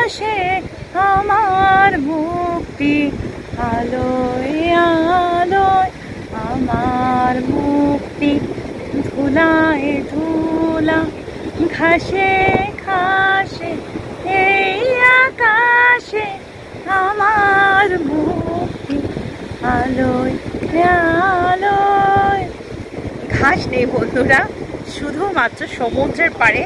ঘাসে আমার মুক্তি, আলোয় আলোয় আমার মুক্তি, ধুলায় ধুলা ঘাসে ঘাসে এই আকাশে আমার মুক্তি, আলোয় আলোয়। ঘাস নেই বন্ধুরা, শুধুমাত্র সমুদ্রের পাড়ে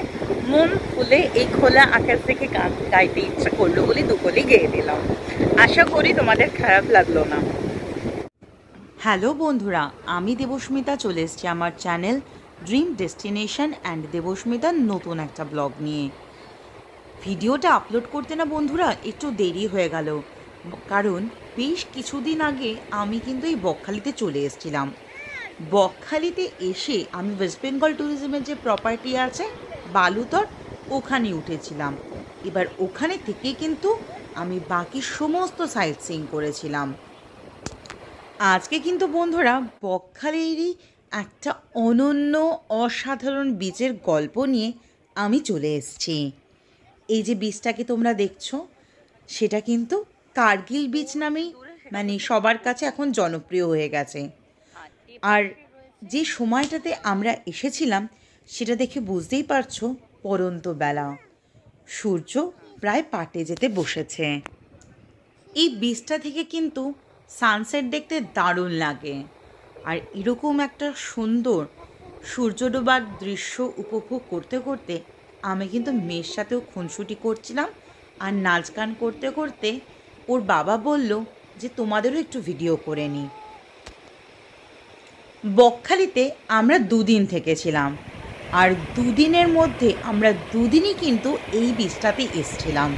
মন খুলে এই খোলা আকাশ থেকে গান গাইতে ইচ্ছা করলো বলে দুকলি গেয়ে দিলাম। আশা করি তোমাদের খারাপ লাগলো না। হ্যালো বন্ধুরা, আমি দেবস্মিতা চলে এসেছি আমার চ্যানেল ড্রিম ডেস্টিনেশন অ্যান্ড দেবস্মিতার নতুন একটা ব্লগ নিয়ে। ভিডিওটা আপলোড করতে না বন্ধুরা একটু দেরি হয়ে গেল, কারণ বেশ কিছুদিন আগে আমি কিন্তু এই বকখালিতে চলে এসেছিলাম। বকখালিতে এসে আমি ওয়েস্ট বেঙ্গল ট্যুরিজমের যে প্রপার্টি আছে বালুতর, ওখানে উঠেছিলাম। এবার ওখানে থেকে কিন্তু আমি বাকি সমস্ত সাইট সিইং করেছিলাম। আজকে কিন্তু বন্ধুরা বকখালিরই একটা অনন্য অসাধারণ বীচের গল্প নিয়ে আমি চলে এসেছি। এই যে বীচটাকে তোমরা দেখছো, সেটা কিন্তু কার্গিল বীচ নামেই মানে সবার কাছে এখন জনপ্রিয় হয়ে গেছে। আর যে সময়টাতে আমরা এসেছিলাম সেটা দেখে বুঝতেই পারছো পড়ন্ত বেলা, সূর্য প্রায় পাটে যেতে বসেছে। এই বীচটা থেকে কিন্তু সানসেট দেখতে দারুণ লাগে। আর এরকম একটা সুন্দর সূর্য ডোবার দৃশ্য উপভোগ করতে করতে আমি কিন্তু মেয়ের সাথেও খুনসুটি করছিলাম। আর নাচ গান করতে করতে ওর বাবা বলল যে তোমাদেরও একটু ভিডিও করে নিই। বকখালিতে আমরা দুদিন থেকেছিলাম, আর দুদিনের মধ্যে আমরা দুদিনই কিন্তু এই বীচটাতে এসেছিলাম।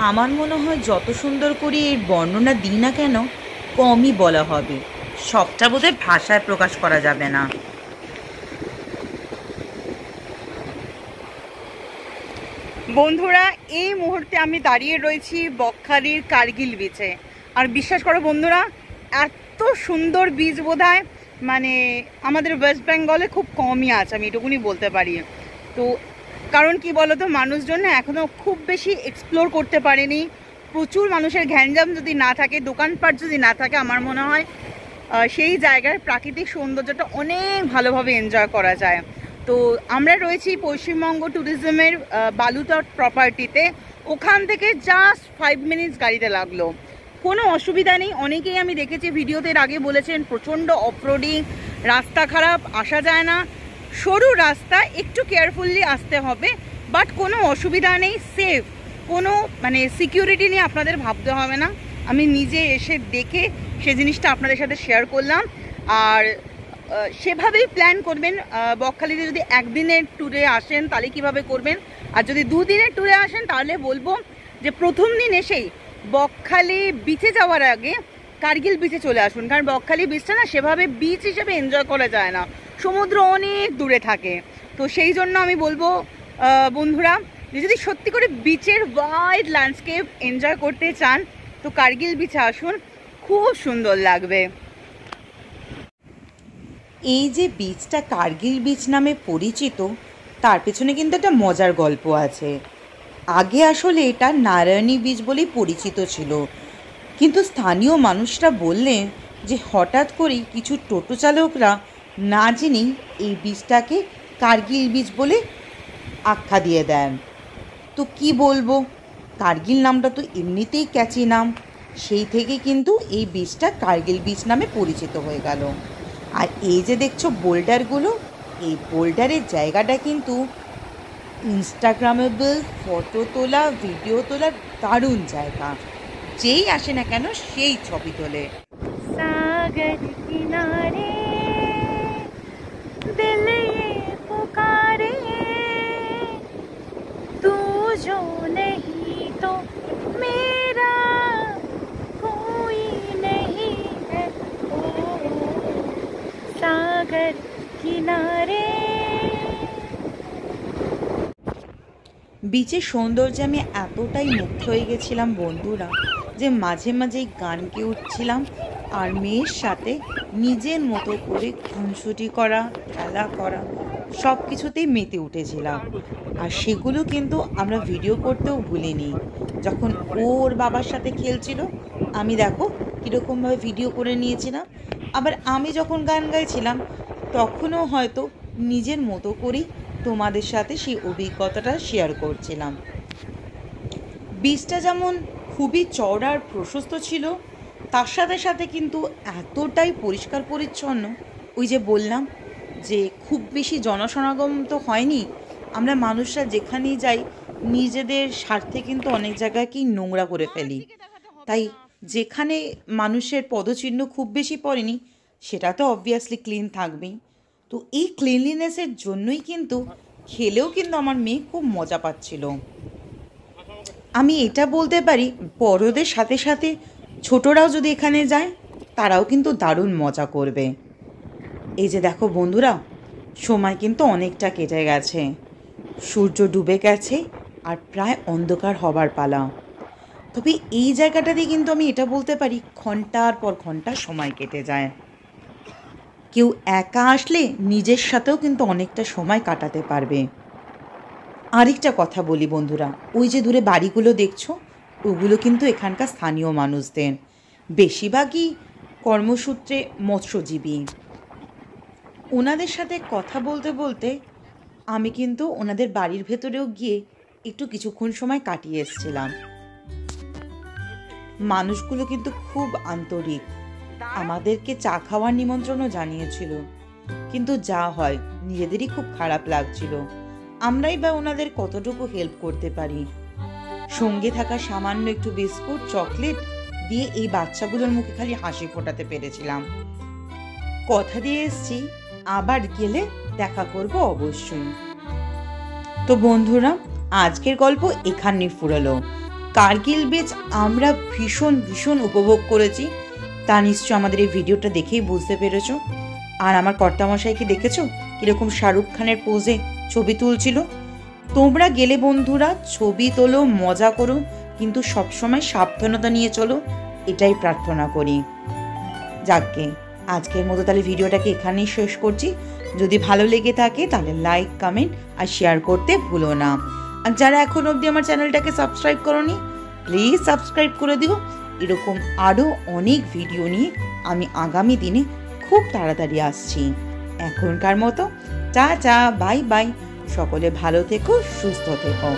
আমার মনে হয় যত সুন্দর করে এর বর্ণনা দিই না কেন কমই বলা হবে, সবটা বোধহয় ভাষায় প্রকাশ করা যাবে না। বন্ধুরা, এই মুহূর্তে আমি দাঁড়িয়ে রয়েছি বকখালির কার্গিল বিচে। আর বিশ্বাস করো বন্ধুরা, এত সুন্দর বীচ বোধহয় মানে আমাদের ওয়েস্ট বেঙ্গলে খুব কমই আছে, আমি এটুকুনি বলতে পারি। তো কারণ কি বলো তো, মানুষজন না এখনও খুব বেশি এক্সপ্লোর করতে পারেনি। প্রচুর মানুষের ঘ্যানজাম যদি না থাকে, দোকানপাট যদি না থাকে, আমার মনে হয় সেই জায়গার প্রাকৃতিক সৌন্দর্যটা অনেক ভালোভাবে এনজয় করা যায়। তো আমরা রয়েছি পশ্চিমবঙ্গ ট্যুরিজমের বালুতট প্রপার্টিতে। ওখান থেকে জাস্ট 5 মিনিটস গাড়িতে লাগলো, কোনো অসুবিধা নেই। অনেকেই আমি দেখেছি ভিডিওতে এর আগে বলেছেন প্রচণ্ড অফরোডিং, রাস্তা খারাপ, আসা যায় না, সরু রাস্তা, একটু কেয়ারফুললি আসতে হবে, বাট কোনো অসুবিধা নেই, সেফ। কোনো মানে সিকিউরিটি নিয়ে আপনাদের ভাবতে হবে না। আমি নিজে এসে দেখে সে জিনিসটা আপনাদের সাথে শেয়ার করলাম। আর সেভাবেই প্ল্যান করবেন। বকখালিতে যদি একদিনের ট্যুরে আসেন তাহলে কিভাবে করবেন, আর যদি দুদিনের ট্যুরে আসেন তাহলে বলবো যে প্রথম দিন এসেই বকখালি বিচে যাওয়ার আগে কার্গিল বিচে চলে আসুন। কারণ বকখালি বিচটা না সেভাবে বিচ হিসেবে এনজয় করা যায় না, সমুদ্র অনেক দূরে থাকে। তো সেই জন্য আমি বলবো বন্ধুরা, যদি সত্যি করে বিচের ওয়াইড ল্যান্ডস্কেপ এনজয় করতে চান তো কার্গিল বিচে আসুন, খুব সুন্দর লাগবে। এই যে বীচটা কার্গিল বীচ নামে পরিচিত, তার পেছনে কিন্তু একটা মজার গল্প আছে। আগে আসলে এটা নারায়ণী বীচ বলেই পরিচিত ছিল, কিন্তু স্থানীয় মানুষরা বললেন যে হঠাৎ করেই কিছু টোটো চালকরা না জেনেই এই বীচটাকে কার্গিল বীচ বলে আখ্যা দিয়ে দেন। তো কি বলবো, কার্গিল নামটা তো এমনিতেই ক্যাচি নাম, সেই থেকে কিন্তু এই বীচটা কার্গিল বীচ নামে পরিচিত হয়ে গেল। আর এই যে দেখছো বোল্ডারগুলো, এই বোল্ডারের জায়গাটা কিন্তু ইনস্টাগ্রামেবল, ফটো তোলা, ভিডিও তোলার দারুণ জায়গা। যেই আসে না কেন সেই ছবি তোলে। সাগর কিনারে দিল ये पुकारे, तू जो नहीं तो मेरा कोई नहीं है, ओ सागर किनारे। বিচের সৌন্দর্যে আমি এতটাই মুগ্ধ হয়ে গেছিলাম বন্ধুরা, যে মাঝে মাঝেই গান গেয়ে উঠছিলাম আর মেয়ের সাথে নিজের মতো করে খুনসুটি করা, খেলা করা সব কিছুতেই মেতে উঠেছিলাম। আর সেগুলো কিন্তু আমরা ভিডিও করতেও ভুলিনি। যখন ওর বাবার সাথে খেলছিল, আমি দেখো কীরকমভাবে ভিডিও করে নিয়েছিলাম। আবার আমি যখন গান গাইছিলাম, তখনও হয়তো নিজের মতো করেই তোমাদের সাথে সেই অভিজ্ঞতাটা শেয়ার করছিলাম। বীজটা যেমন খুবই চওড়া আর প্রশস্ত ছিল, তার সাথে সাথে কিন্তু এতটাই পরিষ্কার পরিচ্ছন্ন, ওই যে বললাম যে খুব বেশি জনসমাগম তো হয়নি। আমরা মানুষরা যেখানেই যাই নিজেদের স্বার্থে কিন্তু অনেক জায়গাকেই নোংরা করে ফেলি। তাই যেখানে মানুষের পদচিহ্ন খুব বেশি পড়েনি, সেটা তো অবভিয়াসলি ক্লিন থাকবেই। তো এই ক্লিনলিনেসের জন্যই কিন্তু খেলেও কিন্তু আমার মেয়ে খুব মজা পাচ্ছিল। আমি এটা বলতে পারি, বড়দের সাথে সাথে ছোটরাও যদি এখানে যায়, তারাও কিন্তু দারুণ মজা করবে। এই যে দেখো বন্ধুরা, সময় কিন্তু অনেকটা কেটে গেছে, সূর্য ডুবে গেছে আর প্রায় অন্ধকার হবার পালা। তবে এই জায়গাটাতে কিন্তু আমি এটা বলতে পারি, ঘন্টার পর ঘন্টা সময় কেটে যায়। কেউ একা আসলে নিজের সাথেও কিন্তু অনেকটা সময় কাটাতে পারবে। আরেকটা কথা বলি বন্ধুরা, ওই যে দূরে বাড়িগুলো দেখছো, ওগুলো কিন্তু এখানকার স্থানীয় মানুষদের, বেশিরভাগই কর্মসূত্রে মৎস্যজীবী। ওনাদের সাথে কথা বলতে বলতে আমি কিন্তু ওনাদের বাড়ির ভেতরেও গিয়ে একটু কিছুক্ষণ সময় কাটিয়ে এসেছিলাম। মানুষগুলো কিন্তু খুব আন্তরিক, আমাদেরকে চা খাওয়ার নিমন্ত্রণও জানিয়েছিল, কিন্তু যা হয় নিজেদেরই খুব খারাপ লাগছিল। আমরাই বা ওনাদের কতটুকু হেল্প করতে পারি। সঙ্গে থাকা সামান্য একটু বিস্কুট চকলেট দিয়ে এই বাচ্চাগুলোর মুখে খালি হাসি ফোটাতে পেরেছিলাম। কথা দিয়ে এসছি, আবার গেলে দেখা করব অবশ্যই। তো বন্ধুরা, আজকের গল্প এখানেই ফুরালো। কার্গিল বিচ আমরা ভীষণ ভীষণ উপভোগ করেছি, তা নিশ্চয় আমাদের এই ভিডিওটা দেখেই বুঝতে পেরেছ। আর আমার কর্তামশাইকে দেখেছো কীরকম শাহরুখ খানের পোজে ছবি তুলছিল। তোমরা গেলে বন্ধুরা ছবি তোলো, মজা করো, কিন্তু সবসময় সাবধানতা নিয়ে চলো, এটাই প্রার্থনা করি। যাকগে, আজকের মতো তাহলে ভিডিওটাকে এখানেই শেষ করছি। যদি ভালো লেগে থাকে তাহলে লাইক, কমেন্ট আর শেয়ার করতে ভুলো না। আর যারা এখন অবধি আমার চ্যানেলটাকে সাবস্ক্রাইব করোনি, প্লিজ সাবস্ক্রাইব করে দিও। এরকম আরও অনেক ভিডিও নিয়ে আমি আগামী দিনে খুব তাড়াতাড়ি আসছি। এখনকার মতো টাটা, বাই বাই। সকলে ভালো থেকো, সুস্থ থেকো।